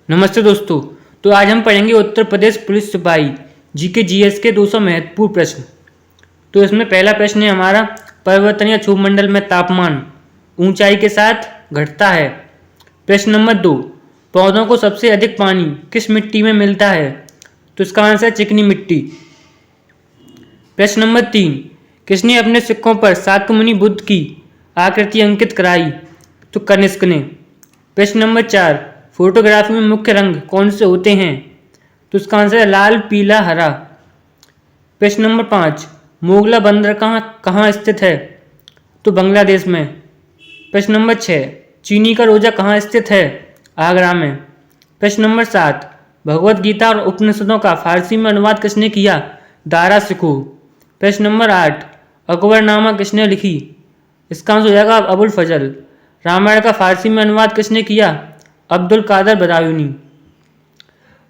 नमस्ते दोस्तों। तो आज हम पढ़ेंगे उत्तर प्रदेश पुलिस सिपाही जीके जीएस के 200 महत्वपूर्ण प्रश्न। तो इसमें पहला प्रश्न है हमारा, परिवर्तन या क्षोभमंडल में तापमान ऊंचाई के साथ घटता है। प्रश्न नंबर 2, पौधों को सबसे अधिक पानी किस मिट्टी में मिलता है? तो इसका आंसर है चिकनी मिट्टी। प्रश्न नंबर 3, किसने अपने सिक्कों पर शाक्यमुनि बुद्ध की आकृति अंकित कराई? तो कनिष्क ने। प्रश्न नंबर 4, फोटोग्राफी में मुख्य रंग कौन से होते हैं? तो इसका आंसर है लाल, पीला, हरा। प्रश्न नंबर 5, मोगला बंदर कहाँ स्थित है? तो बांग्लादेश में। प्रश्न नंबर 6, चीनी का रोजा कहाँ स्थित है? आगरा में। प्रश्न नंबर 7, भगवत गीता और उपनिषदों का फारसी में अनुवाद किसने किया? दारा शिकोह। प्रश्न नंबर 8, अकबरनामा किसने लिखी? इसका आंसर हो जाएगा अबुल फजल। रामायण का फारसी में अनुवाद किसने किया? अब्दुल कादर बदायूनी।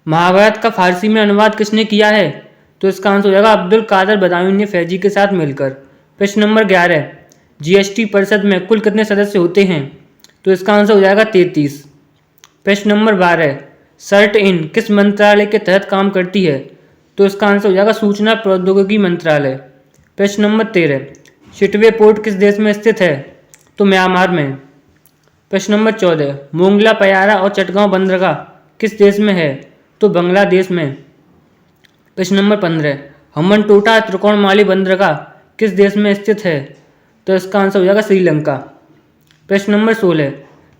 महाभारत का फारसी में अनुवाद किसने किया है? तो इसका आंसर हो जाएगा अब्दुल कादर बदायूनी ने फैजी के साथ मिलकर। प्रश्न नंबर 11, जीएसटी परिषद में कुल कितने सदस्य होते हैं? तो इसका आंसर हो जाएगा 33। प्रश्न नंबर 12, सर्ट इन किस मंत्रालय के तहत काम करती है? तो इसका आंसर हो जाएगा सूचना प्रौद्योगिकी मंत्रालय। प्रश्न नंबर 13, शिटवे पोर्ट किस देश में स्थित है? तो म्यांमार में। प्रश्न नंबर 14, मोंगला पयारा और चटगांव बंदरगाह किस देश में है? तो बांग्लादेश में। प्रश्न नंबर 15, हम्बनटोटा त्रिकोणमाली बंदरगाह किस देश में स्थित है? तो इसका आंसर हो जाएगा श्रीलंका। प्रश्न नंबर 16,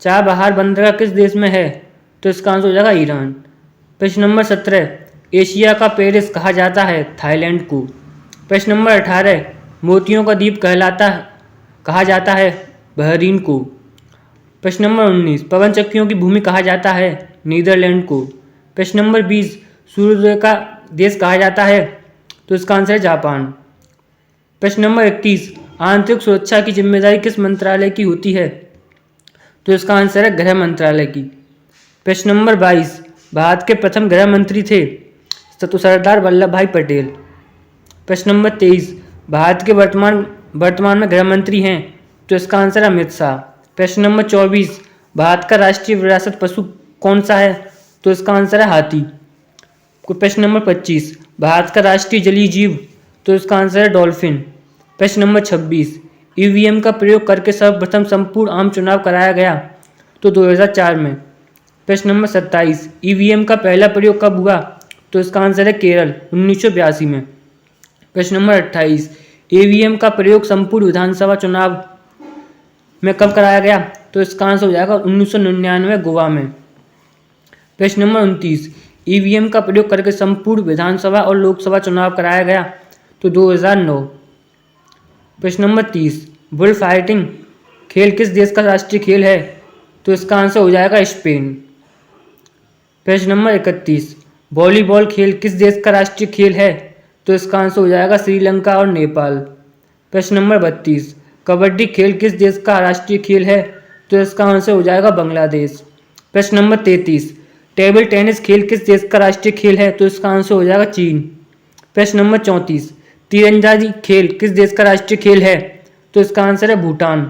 चाबहार बंदरगाह किस देश में है? तो इसका आंसर हो जाएगा ईरान। प्रश्न नंबर 17, एशिया का पेरिस कहा जाता है? थाईलैंड को। प्रश्न नंबर 18, मोतियों का द्वीप कहा जाता है? बहरीन को। प्रश्न नंबर 19, पवन चक्कियों की भूमि कहा जाता है? नीदरलैंड को। प्रश्न नंबर 20, सूर्योदय का देश कहा जाता है? तो इसका आंसर है जापान। प्रश्न नंबर 21, आंतरिक सुरक्षा की जिम्मेदारी किस मंत्रालय की होती है? तो इसका आंसर है गृह मंत्रालय की। प्रश्न नंबर 22, भारत के प्रथम गृह मंत्री थे? तो सरदार वल्लभ भाई पटेल। प्रश्न नंबर 23, भारत के वर्तमान में गृह मंत्री हैं? तो इसका आंसर है अमित शाह। प्रश्न नंबर 24, भारत का राष्ट्रीय विरासत पशु कौन सा है? तो इसका आंसर है हाथी। प्रश्न नंबर 25, भारत का राष्ट्रीय जलीय जीव? तो इसका आंसर है डॉल्फिन। प्रश्न नंबर 26, ईवीएम का प्रयोग करके सर्वप्रथम संपूर्ण आम चुनाव कराया गया? तो 2004 में। प्रश्न नंबर 27, ईवीएम का पहला प्रयोग कब हुआ? तो इसका आंसर है केरल 1982 में। प्रश्न नंबर 28, ईवीएम का प्रयोग संपूर्ण विधानसभा चुनाव में कब कराया गया? तो इसका आंसर हो जाएगा 1999 गोवा में। प्रश्न नंबर 29, ईवीएम का प्रयोग करके संपूर्ण विधानसभा और लोकसभा चुनाव कराया गया? तो 2009। प्रश्न नंबर 30, बुल फाइटिंग खेल किस देश का राष्ट्रीय खेल है? तो इसका आंसर हो जाएगा स्पेन। प्रश्न नंबर 31, वॉलीबॉल खेल किस देश का राष्ट्रीय खेल है? तो इसका आंसर हो जाएगा श्रीलंका और नेपाल। प्रश्न नंबर 32, कबड्डी खेल किस देश का राष्ट्रीय खेल है? तो इसका आंसर हो जाएगा बांग्लादेश। प्रश्न नंबर 33, टेबल टेनिस खेल किस देश का राष्ट्रीय खेल है? तो इसका आंसर हो जाएगा चीन। प्रश्न नंबर 34, तीरंदाजी खेल किस देश का राष्ट्रीय खेल है? तो इसका आंसर है भूटान।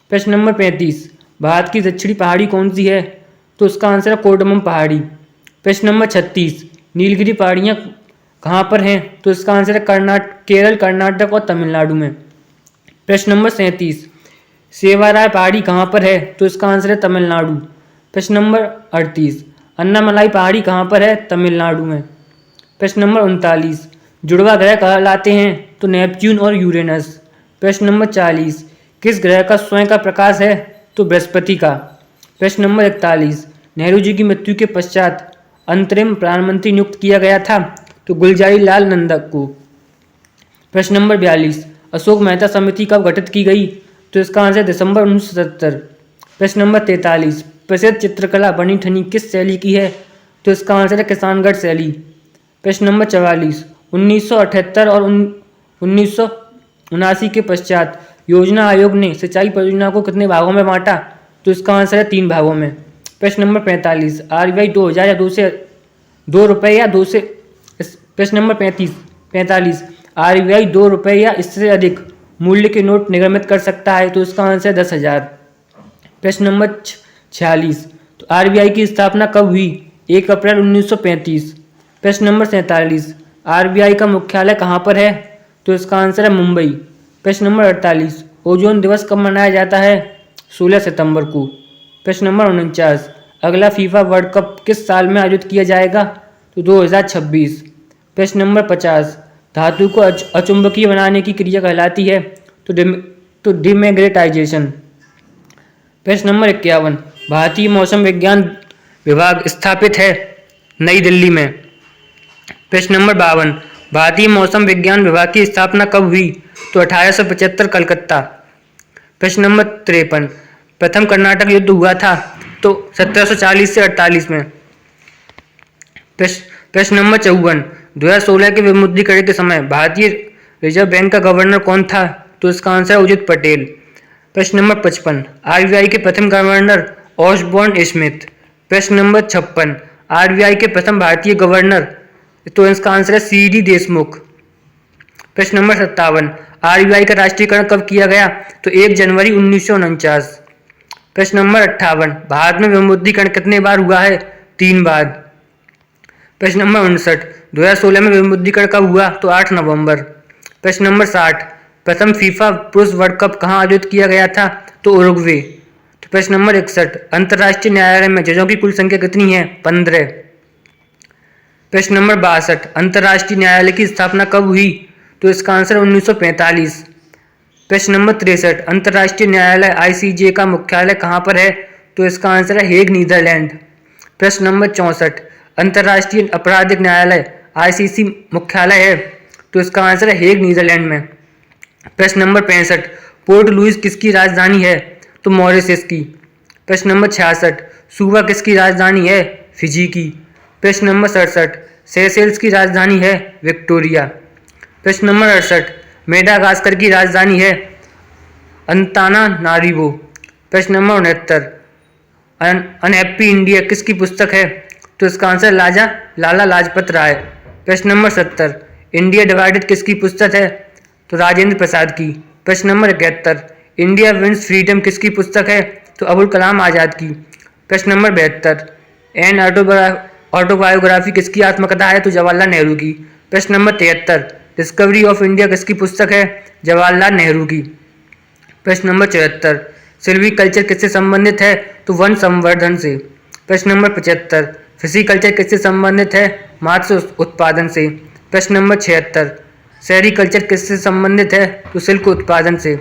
प्रश्न नंबर 35, भारत की दक्षिणी पहाड़ी कौन सी है? तो इसका आंसर है कोडमम पहाड़ी। प्रश्न नंबर 36, नीलगिरी पहाड़ियाँ कहाँ पर हैं? तो इसका आंसर है केरल, कर्नाटक और तमिलनाडु में। प्रश्न नंबर 37, सेवाराय पहाड़ी कहाँ पर है? तो इसका आंसर है तमिलनाडु। प्रश्न नंबर 38, अन्नामलाई पहाड़ी कहाँ पर है? तमिलनाडु में। प्रश्न नंबर 39, जुड़वा ग्रह कहलाते हैं? तो नेपच्यून और यूरेनस। प्रश्न नंबर 40, किस ग्रह का स्वयं का प्रकाश है? तो बृहस्पति का। प्रश्न नंबर 41, नेहरू जी की मृत्यु के पश्चात अंतरिम प्रधानमंत्री नियुक्त किया गया था? तो गुलजारी लाल नंदा को। प्रश्न नंबर 42, अशोक मेहता समिति कब गठित की गई? तो इसका आंसर दिसंबर 1977। प्रश्न नंबर 43, प्रसिद्ध चित्रकला बनी ठनी किस शैली की है? तो इसका आंसर है किसानगढ़ शैली। प्रश्न नंबर 44, 1978 और 1979 के पश्चात योजना आयोग ने सिंचाई परियोजना को कितने भागों में बांटा? तो इसका आंसर है 3 भागों में। प्रश्न नंबर 45, आरबीआई 2000 या 2 रुपये या 2 से। प्रश्न नंबर 45, आरबीआई 2 रुपये या इससे अधिक मूल्य के नोट निर्गमित कर सकता है? तो इसका आंसर है 10,000। प्रश्न नंबर 46, तो आरबीआई की स्थापना कब हुई? 1 अप्रैल 1935। प्रश्न नंबर 47, आरबीआई का मुख्यालय कहाँ पर है? तो इसका आंसर है मुंबई। प्रश्न नंबर 48, ओजोन दिवस कब मनाया जाता है? 16 सितंबर को। प्रश्न नंबर 49, अगला फीफा वर्ल्ड कप किस साल में आयोजित किया जाएगा? तो 2026। प्रश्न नंबर 50, धातु को अचुंबकीय बनाने की क्रिया कहलाती है? तो डिमैग्नेटाइजेशन। प्रश्न नंबर 51, भारतीय मौसम विज्ञान विभाग स्थापित है नई दिल्ली में। प्रश्न नंबर 52, भारतीय मौसम विज्ञान विभाग की स्थापना कब हुई? तो 1875 कलकत्ता। प्रश्न नंबर 53, प्रथम कर्नाटक युद्ध हुआ था? तो 1740 से 48 में। प्रश्न नंबर 54, 2016 के विमुद्रीकरण के समय भारतीय रिजर्व बैंक का गवर्नर कौन था? तो इसका आंसर है उदित पटेल। प्रश्न नंबर 55, आरबीआई के प्रथम गवर्नर ऑसबोर्न स्मिथ। प्रश्न नंबर 56, आरबीआई के प्रथम भारतीय गवर्नर? तो इसका आंसर है सीडी देशमुख। प्रश्न नंबर 57, आरबीआई का राष्ट्रीयकरण कब किया गया? तो 1 जनवरी 1949। प्रश्न नंबर 58, भारत में विमुद्रीकरण कितने बार हुआ है? 3 बार। प्रश्न नंबर 59, 2016 में विमुद्रीकरण कब हुआ? तो 8 नवंबर। प्रश्न नंबर 60, प्रथम फीफा पुरुष वर्ल्ड कप कहाँ आयोजित किया गया था? तो उरुग्वे। तो प्रश्न नंबर 61, अंतर्राष्ट्रीय न्यायालय में जजों की कुल संख्या कितनी है? 15। प्रश्न नंबर 62, अंतर्राष्ट्रीय न्यायालय की स्थापना कब हुई? तो इसका आंसर 1945। प्रश्न नंबर 63, अंतर्राष्ट्रीय न्यायालय आईसीजे का मुख्यालय कहाँ पर है? तो इसका आंसर है हेग, नीदरलैंड। प्रश्न नंबर 64, अंतर्राष्ट्रीय आपराधिक न्यायालय आईसीसी मुख्यालय है? तो इसका आंसर है हेग, नीदरलैंड में। प्रश्न नंबर 65, पोर्ट लुइस किसकी राजधानी है? तो मॉरिशस की। प्रश्न नंबर 66, सूबा किसकी राजधानी है? फिजी की। प्रश्न नंबर 67, सेशेल्स की राजधानी है? विक्टोरिया। प्रश्न नंबर 68, मेडागास्कर की राजधानी है? अंतानानारिवो। प्रश्न नंबर 69, अनहैप्पी इंडिया किसकी पुस्तक है? तो इसका आंसर लाला लाजपत राय। प्रश्न नंबर 70, इंडिया डिवाइडेड किसकी पुस्तक है? तो राजेंद्र प्रसाद की। प्रश्न नंबर 71, इंडिया विंस फ्रीडम किसकी पुस्तक है? तो अबुल कलाम आज़ाद की। प्रश्न नंबर 72, एन ऑटोबायोग्राफी किसकी आत्मकथा है? तो जवाहरलाल नेहरू की। प्रश्न नंबर 73, डिस्कवरी ऑफ इंडिया किसकी पुस्तक है? जवाहरलाल नेहरू की। प्रश्न नंबर 74, सिल्वीकल्चर किससे संबंधित है? तो वन संवर्धन से। प्रश्न नंबर 75, फिशिकल्चर किससे संबंधित है? मत्स्य उत्पादन से। प्रश्न नंबर 76, सेरीकल्चर किससे संबंधित है? तो सिल्क उत्पादन से।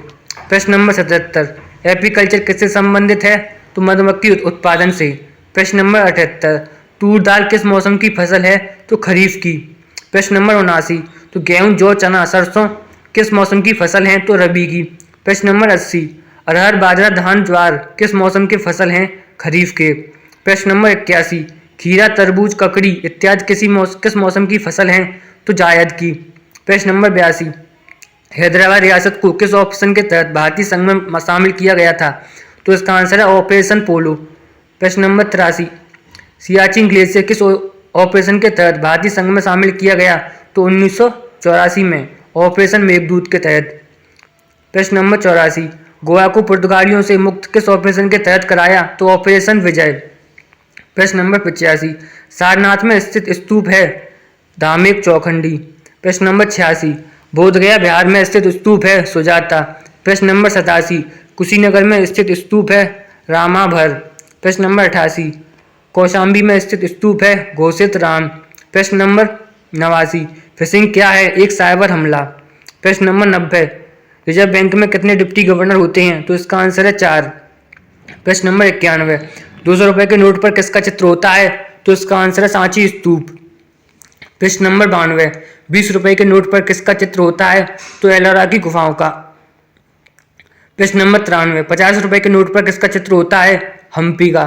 प्रश्न नंबर 77, एपीकल्चर किससे संबंधित है? तो मधुमक्खी उत्पादन से। प्रश्न नंबर 78, तूर दाल किस मौसम की फसल है? तो खरीफ की। प्रश्न नंबर 79, तो गेहूं, जौ, चना, सरसों किस मौसम की फसल हैं? तो रबी की। प्रश्न नंबर 80, अरहर, बाजरा, धान, ज्वार किस मौसम की फसल हैं? खरीफ के। प्रश्न नंबर 81, खीरा, तरबूज, ककड़ी इत्यादि किस मौसम की फसल हैं? तो जायद की। प्रश्न नंबर 82, हैदराबाद रियासत को किस ऑपरेशन के तहत भारतीय संघ में शामिल किया गया था? तो इसका आंसर है ऑपरेशन पोलो। प्रश्न नंबर 83, सियाचिन ग्लेशियर किस ऑपरेशन के तहत भारतीय संघ में शामिल किया गया? तो 1984 में ऑपरेशन मेघदूत के तहत। प्रश्न नंबर 84, गोवा को पुर्तगालियों से मुक्त किस ऑपरेशन के तहत कराया? तो ऑपरेशन विजय। प्रश्न नंबर 85, सारनाथ में स्थित स्तूप है? धामेक चौखंडी। प्रश्न नंबर 86, बोधगया बिहार में स्थित स्तूप है? सुजाता। प्रश्न नंबर 87, कुशीनगर में स्थित स्तूप है? रामाभर। प्रश्न नंबर 88, कौशाम्बी में स्थित स्तूप है? घोषित राम। प्रश्न नंबर 89, फिशिंग क्या है? एक साइबर हमला। प्रश्न नंबर 90, रिजर्व बैंक में कितने डिप्टी गवर्नर होते हैं? तो इसका आंसर है 4। प्रश्न नंबर 91, 200 रुपए के नोट पर किसका चित्र होता है? तो इसका आंसर है सांची स्तूप। प्रश्न नंबर 92, 20 रुपए के नोट पर किसका चित्र होता है? तो एलोरा की गुफाओं का। प्रश्न नंबर 93, 50 रुपए के नोट पर किसका चित्र होता है? हम्पी का।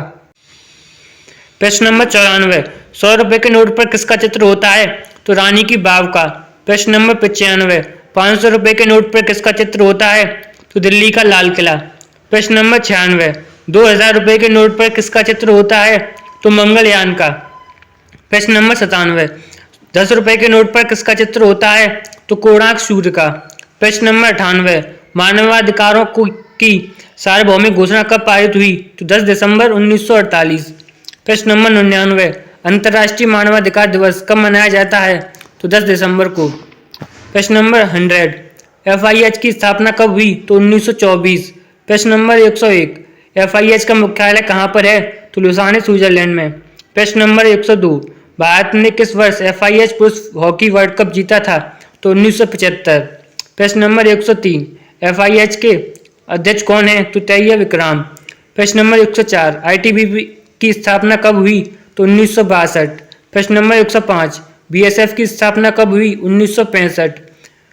प्रश्न नंबर 94, 100 रुपए के नोट पर किसका चित्र होता है? तो रानी की बाव का। प्रश्न नंबर 95, 500 रुपए के नोट पर किसका चित्र होता है? तो दिल्ली का लाल किला। प्रश्न नंबर 96, 2000 रुपए के नोट पर किसका चित्र होता है? तो मंगलयान का। प्रश्न नंबर 97, 10 रुपए के नोट पर किसका चित्र होता है? तो कोणार्क सूर्य का। प्रश्न नंबर 98, मानवाधिकारों की सार्वभौमिक घोषणा कब पारित हुई? तो 10 दिसंबर 1948। प्रश्न नंबर 99, अंतर्राष्ट्रीय मानवाधिकार दिवस कब मनाया जाता है? तो 10 दिसंबर को। प्रश्न नंबर 100, FIH की स्थापना कब हुई? तो 1924। प्रश्न नंबर 101, FIH का मुख्यालय कहाँ पर है? तो लुसाने, स्विट्जरलैंड में। प्रश्न नंबर 102, भारत ने किस वर्ष FIH पुरुष हॉकी वर्ल्ड कप जीता था? तो 1975। प्रश्न नंबर 103, FIH के अध्यक्ष कौन है? तो तैयब विक्राम। प्रश्न नंबर 104, ITBP की स्थापना कब हुई? तो 1962। प्रश्न नंबर 105, BSF की स्थापना कब हुई? 1965।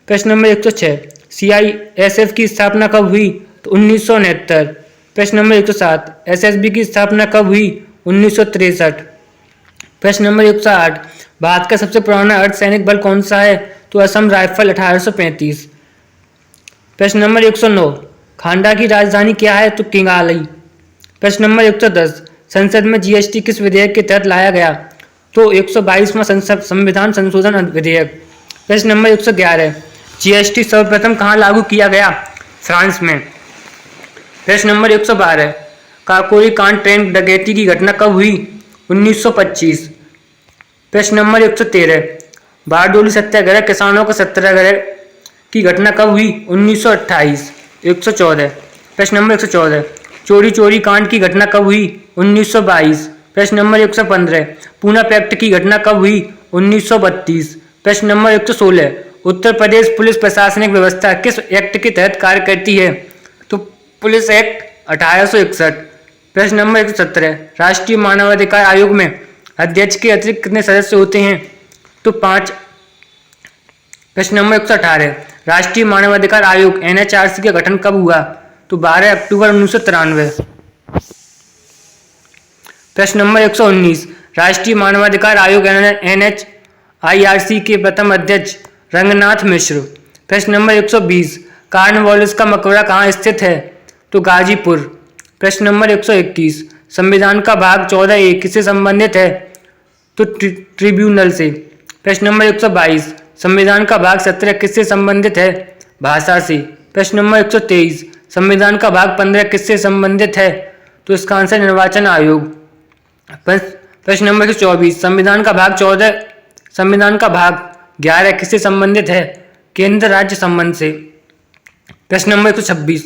प्रश्न नंबर 106, CISF की स्थापना कब हुई? तो 1969। प्रश्न नंबर 107, SSB की स्थापना कब हुई? 1963। प्रश्न नंबर 108, भारत का सबसे पुराना अर्धसैनिक बल कौन सा है? तो असम राइफल, 1835। प्रश्न नंबर 109, खांडा की राजधानी क्या है? तो किंगाली। प्रश्न नंबर 110, संसद में GST किस विधेयक के तहत लाया गया? तो 122वां संविधान संशोधन विधेयक। प्रश्न नंबर 111, GST सर्वप्रथम कहाँ लागू किया गया? फ्रांस में। प्रश्न नंबर 112, काकोरी कांड ट्रेन डकैती की घटना कब हुई? 1925। प्रश्न नंबर 113, बारडोली सत्याग्रह किसानों का सत्याग्रह की घटना कब हुई? 1928। 114। प्रश्न नंबर 114, चोरी चोरी कांड की घटना कब हुई? 1922। प्रश्न नंबर 115, पूना पैक्ट की घटना कब हुई? 1932। प्रश्न नंबर 116, उत्तर प्रदेश पुलिस प्रशासनिक व्यवस्था किस एक्ट के तहत कार्य करती है? तो पुलिस एक्ट 1861। प्रश्न नंबर 117, राष्ट्रीय मानवाधिकार आयोग में अध्यक्ष के अतिरिक्त कितने सदस्य होते हैं? तो 5। प्रश्न नंबर 118, राष्ट्रीय मानवाधिकार आयोग NHRC का गठन कब हुआ? तो 12 अक्टूबर 1993। प्रश्न नंबर 119, राष्ट्रीय मानवाधिकार आयोग NHRC के प्रथम अध्यक्ष रंगनाथ मिश्र। प्रश्न नंबर 120, कॉर्नवालिस का मकबरा कहाँ स्थित है? तो गाजीपुर। प्रश्न नंबर 121, संविधान का भाग 14A किससे संबंधित है? तो ट्रिब्यूनल से। प्रश्न नंबर 122, संविधान का भाग 17 किससे संबंधित है? भाषा से। प्रश्न नंबर 123, संविधान का भाग 15 किससे संबंधित है? तो इसका आंसर निर्वाचन आयोग। प्रश्न नंबर 124, संविधान का भाग 11 किससे संबंधित है? केंद्र राज्य संबंध से। प्रश्न नंबर 126,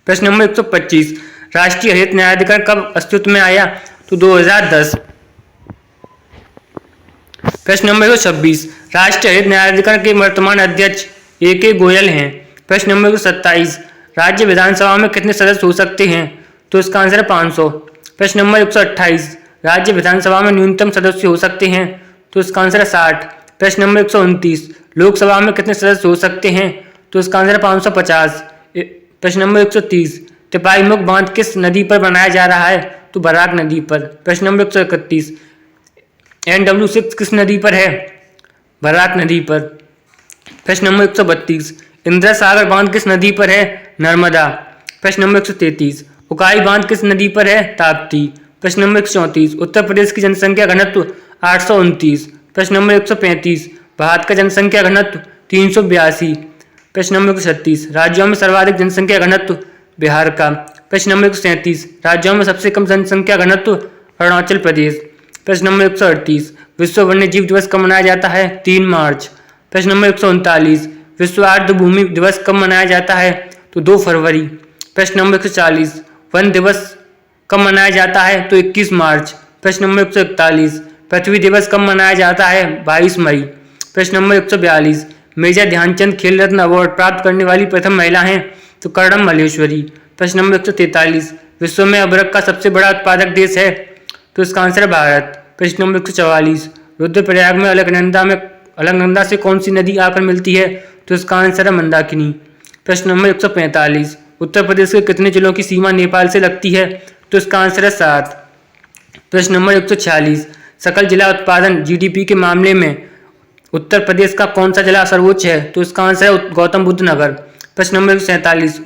प्रश्न नंबर 125, राष्ट्रीय हरित न्यायाधिकरण कब अस्तित्व में आया? तो 2010। प्रश्न नंबर 126, राष्ट्रीय हरित न्यायाधिकरण के वर्तमान अध्यक्ष AK गोयल हैं। प्रश्न नंबर 127, राज्य विधानसभा में कितने सदस्य हो सकते हैं? तो इसका आंसर है 500। प्रश्न नंबर 128, राज्य विधानसभा में न्यूनतम सदस्य हो सकते हैं? तो इसका आंसर है 60। प्रश्न नंबर 129, लोकसभा में कितने सदस्य हो सकते हैं? तो इसका आंसर है 550। प्रश्न नंबर 130, तिपाही मुख बांध किस नदी पर बनाया जा रहा है? तो बराक नदी पर। प्रश्न नंबर 131, NW6 किस नदी पर है? बराक नदी पर। प्रश्न नंबर 132, इंदिरा सागर बांध किस नदी पर है? नर्मदा। प्रश्न नंबर 133, उकाई बांध किस नदी पर है? ताप्ती। प्रश्न नंबर 134, उत्तर प्रदेश की जनसंख्या घनत्व 829। प्रश्न नंबर 135, भारत का जनसंख्या घनत्व 382। प्रश्न नंबर 136, राज्यों में सर्वाधिक जनसंख्या घनत्व बिहार का। प्रश्न नंबर 137, राज्यों में सबसे कम जनसंख्या घनत्व अरुणाचल प्रदेश। प्रश्न नंबर 138, विश्व वन्य जीव दिवस कब मनाया जाता है? 3 मार्च। प्रश्न नंबर 139, विश्व आर्द्र भूमि दिवस कब मनाया जाता है? तो 2 फरवरी। प्रश्न नंबर 140, वन दिवस कब मनाया जाता है? तो 21 मार्च। प्रश्न नंबर 141, पृथ्वी दिवस कब मनाया जाता है? 22 मई। प्रश्न नंबर 142, मेजर ध्यानचंद खेल रत्न अवार्ड प्राप्त करने वाली प्रथम महिला हैं? तो कर्णम मल्लेश्वरी। प्रश्न नंबर 143, विश्व में अबरक का सबसे बड़ा उत्पादक देश है? तो इसका आंसर है भारत। प्रश्न नंबर 144, रुद्रप्रयाग में अलकनंदा से कौन सी नदी आकर मिलती है? तो इसका आंसर है मंदाकिनी। प्रश्न नंबर 145, उत्तर प्रदेश के कितने जिलों की सीमा नेपाल से लगती है? तो इसका आंसर है 7। प्रश्न नंबर 146, सकल जिला उत्पादन GDP के मामले में उत्तर प्रदेश का कौन सा जिला सर्वोच्च है? तो इसका आंसर है गौतम बुद्ध नगर। प्रश्न नंबर 147,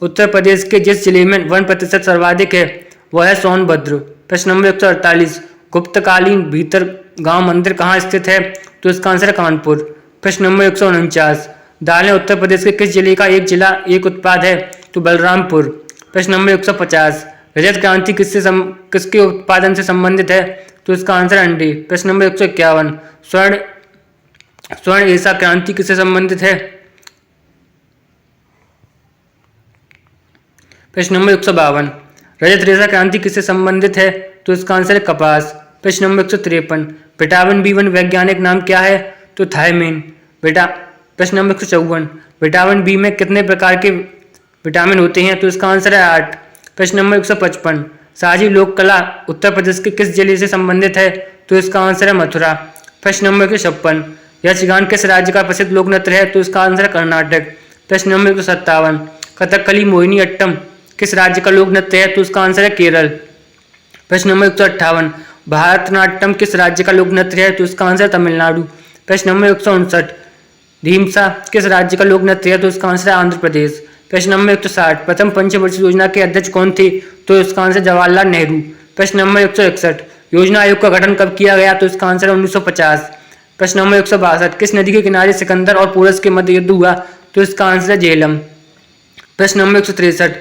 उत्तर प्रदेश के जिस जिले में 1% सर्वाधिक है वह है सोनभद्र। प्रश्न नंबर 148, गुप्तकालीन भीतर गांव मंदिर कहाँ स्थित है? तो इसका आंसर है कानपुर। प्रश्न नंबर 149, दालें उत्तर प्रदेश के किस जिले का एक उत्पाद है? तो बलरामपुर। प्रश्न नंबर 150, रजत क्रांति किसके उत्पादन से संबंधित है? तो इसका आंसर अंडे। प्रश्न नंबर 151, स्वर्ण एशिया क्रांति किससे संबंधित है? प्रश्न नंबर 152, रजत रेशा क्रांति किससे संबंधित है? तो इसका आंसर है कपास। प्रश्न नंबर 153, विटामिन B1 वैज्ञानिक नाम क्या है? तो थायमिन। प्रश्न नंबर 154, विटामिन बी में कितने प्रकार के विटामिन होते हैं? तो इसका आंसर है 8। प्रश्न नंबर 155, साजी लोक कला उत्तर प्रदेश के किस जिले से संबंधित है? तो इसका आंसर है मथुरा। प्रश्न नंबर 156, यक्षगान किस राज्य का प्रसिद्ध लोक नृत्य है? तो इसका आंसर है कर्नाटक। प्रश्न नंबर 157, कथकली मोहिनी अट्टम किस राज्य का लोक नृत्य है? तो इसका आंसर है केरल। प्रश्न नंबर 158, भारतनाट्यम किस राज्य का लोक नृत्य है? तो इसका आंसर तमिलनाडु। प्रश्न नंबर 159, ढीमसा किस राज्य का लोक नृत्य है? तो इसका आंसर है आंध्र प्रदेश। प्रश्न नंबर 160, प्रथम पंचवर्षीय योजना के अध्यक्ष कौन थे? तो इसका आंसर जवाहरलाल नेहरू। प्रश्न नंबर 161, योजना आयोग का गठन कब किया गया? तो इसका आंसर है 1950। प्रश्न नंबर 162, किस नदी के किनारे सिकंदर और पोरस के मध्य युद्ध हुआ? तो इसका आंसर है झेलम। प्रश्न नंबर 163,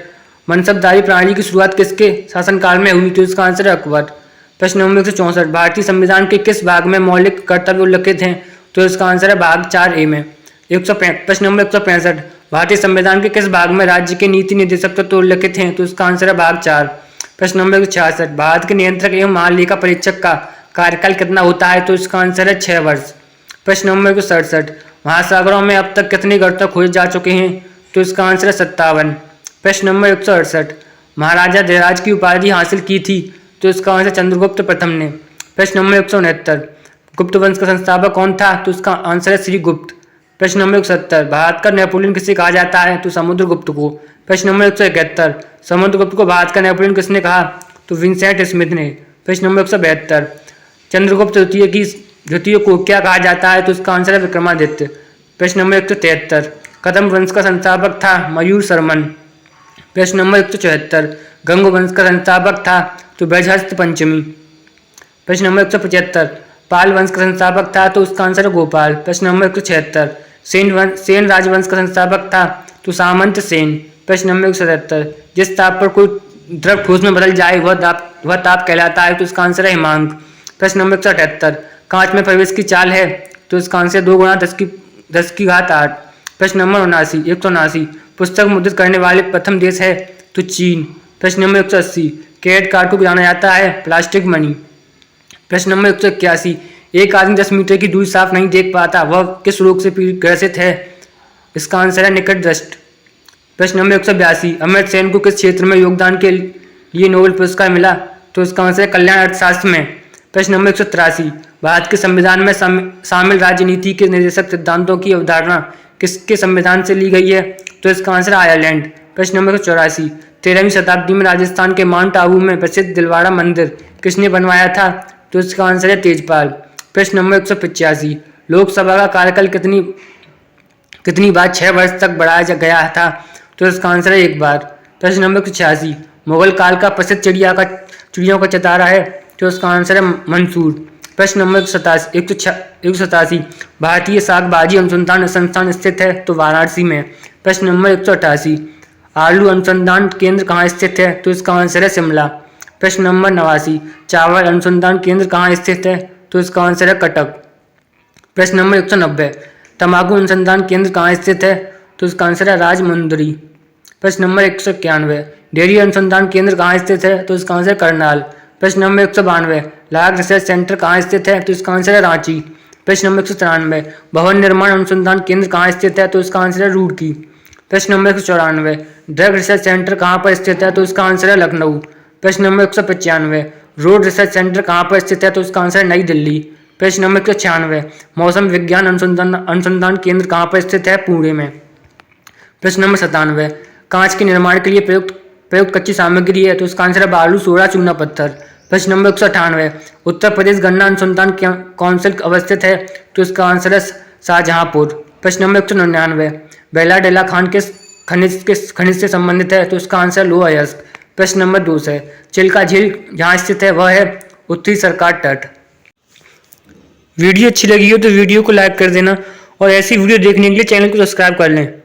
मनसबदारी प्रणाली की शुरुआत किसके शासनकाल में हुई? तो इसका आंसर है अकबर। प्रश्न नंबर 164, भारतीय संविधान के किस भाग में मौलिक कर्तव्य उल्लिखित हैं? तो इसका आंसर है भाग 4A में। प्रश्न नंबर 165, भारतीय संविधान के किस भाग में राज्य के नीति निर्देशक तत्व उल्लिखित हैं? तो इसका आंसर है भाग 4। प्रश्न नंबर 166, भारत के नियंत्रक एवं महालेखा परीक्षक का कार्यकाल कितना होता है? तो इसका आंसर है 6 वर्ष। प्रश्न नंबर 167, महासागरों में अब तक कितने गर्त खोजे जा चुके हैं? तो इसका आंसर है 57। प्रश्न नंबर 168, महाराजा धीराज की उपाधि हासिल की थी? तो इसका आंसर चंद्रगुप्त प्रथम ने। प्रश्न नंबर 169, गुप्त वंश का संस्थापक कौन था? तो इसका आंसर है श्रीगुप्त। प्रश्न नंबर 170, भारत का नेपोलियन किसे कहा जाता है? तो समुद्रगुप्त को। प्रश्न नंबर 171, समुद्रगुप्त को भारत का नेपोलियन किसने कहा? तो विंसेंट स्मिथ ने। प्रश्न नंबर 172, चंद्रगुप्त द्वितीय को क्या कहा जाता है? तो इसका आंसर है विक्रमादित्य। प्रश्न नंबर 173, कदम वंश का संस्थापक था? मयूर शर्मन। प्रश्न नंबर 174, गंग वंश का संस्थापक था? तो बृहस्पति पंचमी। प्रश्न नंबर 175, पाल वंश का संस्थापक था? तो उसका आंसर है गोपाल। प्रश्न नंबर 176, सेन राजवंश का संस्थापक था? तो सामंत सेन। प्रश्न नंबर 177, जिस ताप पर कोई द्रव ठोस में बदल जाए वह ताप कहलाता है? तो इसका आंसर है हिमांक। प्रश्न नंबर 178, कांच में प्रवेश की चाल है? तो इसका आंसर 2 × 10⁸। प्रश्न नंबर 179, पुस्तक मुद्रित करने वाले प्रथम देश है? तो चीन। प्रश्न नंबर 180, क्रेडिट कार्ड को जाना जाता है प्लास्टिक मनी। प्रश्न नंबर 181, एक आदमी 10 मीटर की दूरी साफ नहीं देख पाता, वह किस रोग से ग्रसित है? इसका आंसर है निकट दृष्टि। प्रश्न नंबर 182, अमर्त्य सेन को किस क्षेत्र में योगदान के लिए नोबेल पुरस्कार मिला? तो इसका आंसर है कल्याण अर्थशास्त्र में। प्रश्न नंबर 183, भारत के संविधान में शामिल राजनीति के निर्देशक सिद्धांतों की अवधारणा किसके संविधान से ली गई है? तो इसका आंसर आयरलैंड। प्रश्न नंबर 184, 13वीं शताब्दी में राजस्थान के माउंट आबू में प्रसिद्ध दिलवाड़ा मंदिर किसने बनवाया था? तो इसका आंसर है तेजपाल। प्रश्न नंबर 185, लोकसभा का कार्यकाल कितनी बार 6 वर्ष तक बढ़ाया गया था? तो इसका आंसर है 1 बार। प्रश्न नंबर 186, मुगल काल का प्रसिद्ध चिड़ियों का चतारा है? तो इसका आंसर है मंसूर। प्रश्न नंबर 187, भारतीय शाकभाजी अनुसंधान संस्थान स्थित है? तो वाराणसी में। प्रश्न नंबर 188, आलू अनुसंधान केंद्र कहाँ स्थित है? तो इसका आंसर है शिमला। प्रश्न नंबर 89, चावल अनुसंधान केंद्र कहाँ स्थित है? तो इसका आंसर है कटक। प्रश्न नंबर 190, तंबाकू अनुसंधान केंद्र कहाँ स्थित है? तो इसका आंसर है राजमुंदरी। प्रश्न नंबर 191, डेयरी अनुसंधान केंद्र कहाँ स्थित है? तो इसका आंसर है करनाल। प्रश्न नंबर 192, लाग रिसर्च सेंटर कहाँ स्थित है? तो इसका आंसर है रांची। प्रश्न नंबर 193, भवन निर्माण अनुसंधान केंद्र कहाँ स्थित है? तो इसका आंसर है रुड़की। प्रश्न नंबर 194, ड्रग रिसर्च सेंटर कहाँ पर स्थित है? तो इसका आंसर है लखनऊ। प्रश्न नंबर 195, रोड रिसर्च सेंटर कहाँ पर स्थित है? तो इसका आंसर है नई दिल्ली। प्रश्न नंबर 196, मौसम विज्ञान अनुसंधान केंद्र कहाँ पर स्थित है? पुणे में। प्रश्न नंबर 97, कांच के निर्माण के लिए प्रयुक्त कच्ची सामग्री है? तो इसका आंसर है बालू, सोडा, चूना पत्थर। प्रश्न नंबर 198, उत्तर प्रदेश गन्ना अनुसंधान काउंसिल अवस्थित है? तो इसका आंसर है शाहजहांपुर। प्रश्न नंबर 199, बेला डेला खान किस खनिज से संबंधित है? तो इसका आंसर लोहा अयस्क। प्रश्न नंबर 2 है, चिल्का झील जहाँ स्थित है वह है उत्तरी सरकार तट। वीडियो अच्छी लगी हो तो वीडियो को लाइक कर देना और ऐसी वीडियो देखने के लिए चैनल को सब्सक्राइब कर लें।